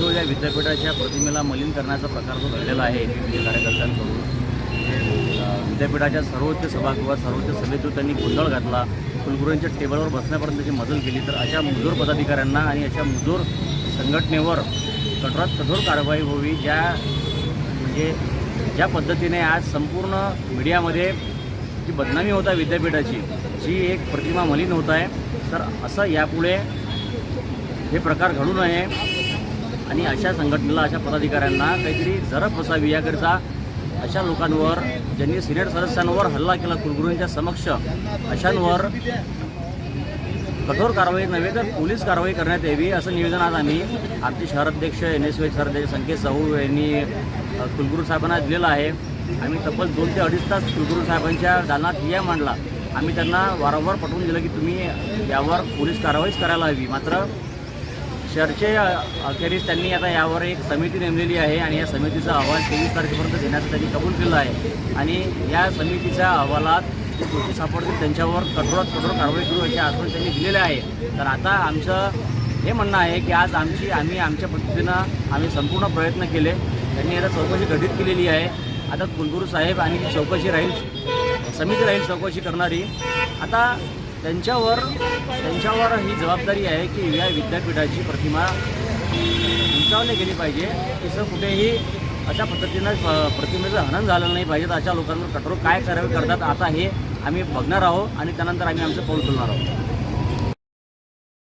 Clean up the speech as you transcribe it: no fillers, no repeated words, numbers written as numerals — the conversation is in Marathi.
जो या विद्यापीठाच्या प्रतिमेला मलिन करण्याचा प्रकार जो घडलेला आहे एबीव्हीपी कार्यकर्त्यांकडून, विद्यापीठाच्या सर्वोच्च सभागृहात सर्वोच्च सभेत जो त्यांनी गोंधळ घातला, कुलगुरूंच्या टेबलवर बसण्यापर्यंतची मदत केली, तर अशा मुजोर पदाधिकाऱ्यांना आणि अशा मुजोर संघटनेवर कठोरात कठोर कारवाई व्हावी। ज्या पद्धतीने आज संपूर्ण मीडियामध्ये जी बदनामी होत आहे विद्यापीठाची, जी एक प्रतिमा मलिन होत आहे, तर असं यापुढे हे प्रकार घडू नये आणि अशा संघटनेला, अशा पदाधिकाऱ्यांना काहीतरी झरप बसावी याकरिता अशा लोकांवर, ज्यांनी सिनेट सदस्यांवर हल्ला केला कुलगुरूंच्या समक्ष, अशांवर कठोर कारवाई नव्हे तर पोलीस कारवाई करण्यात यावी, असं निवेदन आज आम्ही आमचे शहराध्यक्ष NSY शहराध्यक्ष संकेत साहू यांनी कुलगुरू साहेबांना दिलेलं आहे। आम्ही तब्बल 2 ते 2.5 तास कुलगुरू साहेबांच्या दालनात ठिय्या मांडला। आम्ही त्यांना वारंवार पटवून दिलं की तुम्ही यावर पोलीस कारवाईच करायला हवी, मात्र चर्चे अखेरीस त्यांनी आता यावर एक समिती नेमलेली आहे आणि या समितीचा अहवाल 23 तारखेपर्यंत देण्याचं त्यांनी कबूल केलं आहे आणि या समितीच्या अहवालात जे दोषी सापडतील त्यांच्यावर कठोरात कठोर कारवाई करू असे आश्वासन त्यांनी दिलेले आहे। तर आता आमचं हे म्हणणं आहे की आज आम्ही आमच्या पद्धतीनं आम्ही संपूर्ण प्रयत्न केले, त्यांनी आता चौकशी गठीत केलेली आहे। आता कुलगुरू साहेब आणि ती चौकशी राहील, समिती राहील चौकशी करणारी। आता त्यांच्यावर ही जबाबदारी आहे की या विद्यापीठाची प्रतिमा उंचावली गेली पाहिजे, तसं कुठेही अशा पद्धतीनं प्रतिमेचं हनन झालं नाही पाहिजे। तर अशा लोकांवर कठोर काय कारवाई करतात आता हे आम्ही बघणार आहोत आणि त्यानंतर आम्ही आमचं पाऊल उचलणार आहोत।